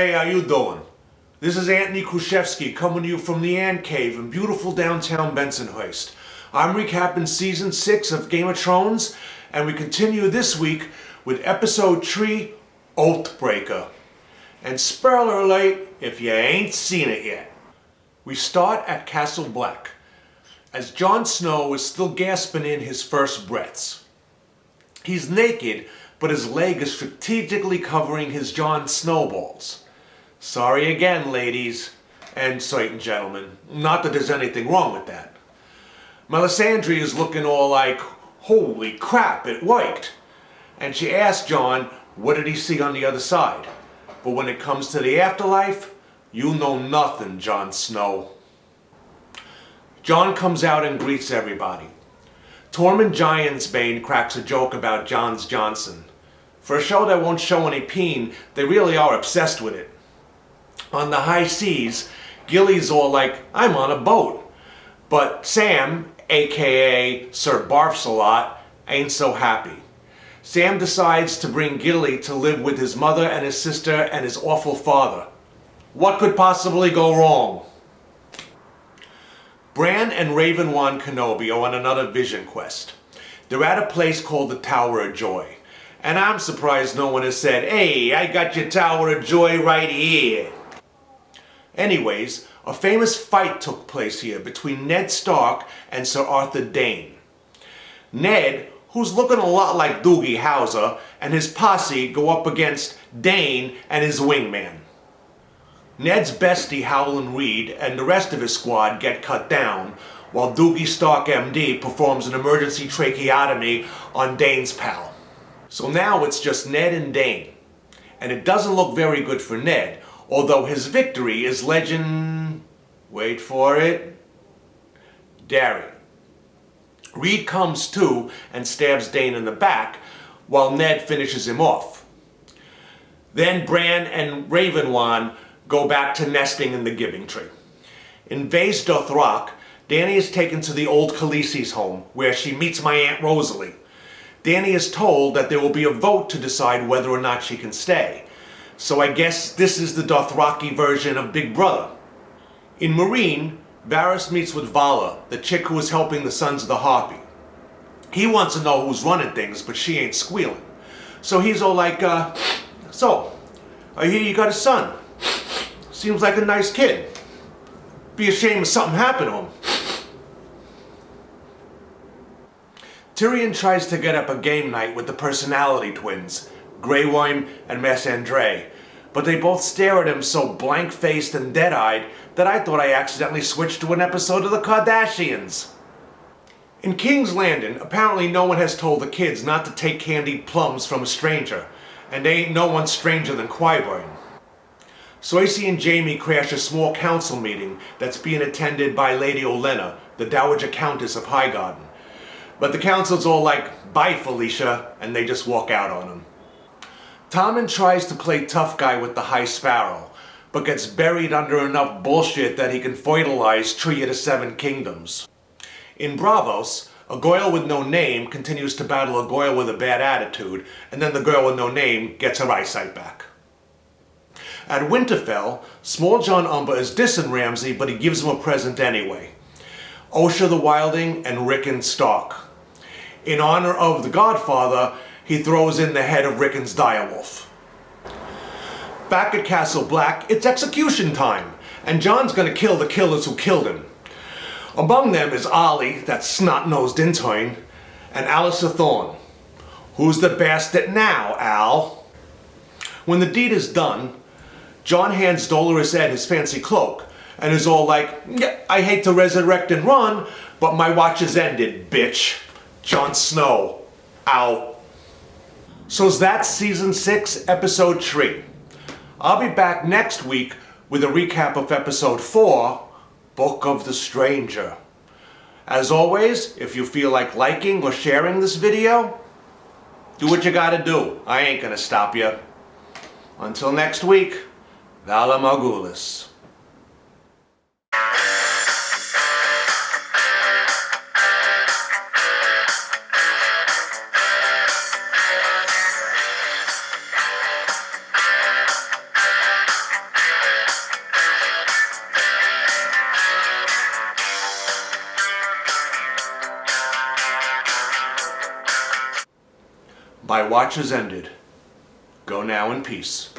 Hey, how you doing? This is Antny Kruschefsky coming to you from the Ant Cave in beautiful downtown Bensonhurst. I'm recapping Season 6 of Game of Trones, and we continue this week with Episode 3, Oathbreaker. And spoiler alert, if you ain't seen it yet. We start at Castle Black, as Jon Snow is still gasping in his first breaths. He's naked, but his leg is strategically covering his Jon Snowballs. Sorry again, ladies, and certain gentlemen. Not that there's anything wrong with that. Melisandre is looking all like, holy crap, it worked. And she asked Jon, what did he see on the other side? But when it comes to the afterlife, you know nothing, Jon Snow. Jon comes out and greets everybody. Tormund Giantsbane cracks a joke about John's Johnson. For a show that won't show any peen, they really are obsessed with it. On the high seas, Gilly's all like, I'm on a boat. But Sam, aka Sir Barfs-a-Lot, ain't so happy. Sam decides to bring Gilly to live with his mother and his sister and his awful father. What could possibly go wrong? Bran and Raven Wan Kenobi are on another vision quest. They're at a place called the Tower of Joy. And I'm surprised no one has said, hey, I got your Tower of Joy right here. Anyways, a famous fight took place here between Ned Stark and Sir Arthur Dayne. Ned, who's looking a lot like Doogie Howser, and his posse go up against Dayne and his wingman. Ned's bestie Howland Reed and the rest of his squad get cut down, while Doogie Stark MD performs an emergency tracheotomy on Dayne's pal. So now it's just Ned and Dayne. And it doesn't look very good for Ned, although his victory is legend... wait for it... Darry. Reed comes to and stabs Dayne in the back, while Ned finishes him off. Then Bran and Raven Wan go back to nesting in the Giving Tree. In Vaes Dothrak, Dany is taken to the old Khaleesi's home, where she meets my Aunt Rosalie. Dany is told that there will be a vote to decide whether or not she can stay. So I guess this is the Dothraki version of Big Brother. In Meereen, Varys meets with Vala, the chick who is helping the Sons of the Harpy. He wants to know who's running things, but she ain't squealing. So he's all like, so, I hear you got a son. Seems like a nice kid. Be a shame if something happened to him. Tyrion tries to get up a game night with the personality twins, Grey Worm and Melisandre, but they both stare at him so blank-faced and dead-eyed that I thought I accidentally switched to an episode of the Kardashians. In King's Landing, apparently no one has told the kids not to take candied plums from a stranger, and they ain't no one stranger than Qyburn. Cersei and Jaime crash a small council meeting that's being attended by Lady Olenna, the Dowager Countess of Highgarden. But the council's all like, bye Felicia, and they just walk out on him. Tommen tries to play tough guy with the High Sparrow, but gets buried under enough bullshit that he can feudalize Tree of the Seven Kingdoms. In Braavos, a Goyle with no name continues to battle a Goyle with a bad attitude, and then the girl with no name gets her eyesight back. At Winterfell, Small John Umber is dissing Ramsay, but he gives him a present anyway. Osha the Wilding and Rickon Stark. In honor of the Godfather, he throws in the head of Rickon's direwolf. Back at Castle Black, it's execution time, and Jon's gonna kill the killers who killed him. Among them is Ollie, that snot-nosed intern, and Alliser Thorne. Who's the bastard now, Al? When the deed is done, Jon hands Dolorous Ed his fancy cloak, and is all like, yeah, I hate to resurrect and run, but my watch is ended, bitch. Jon Snow, out. So's that's Season 6, Episode 3. I'll be back next week with a recap of Episode 4, Book of the Stranger. As always, if you feel like liking or sharing this video, do what you gotta do. I ain't gonna stop you. Until next week, Vala Margulis. My watch has ended. Go now in peace.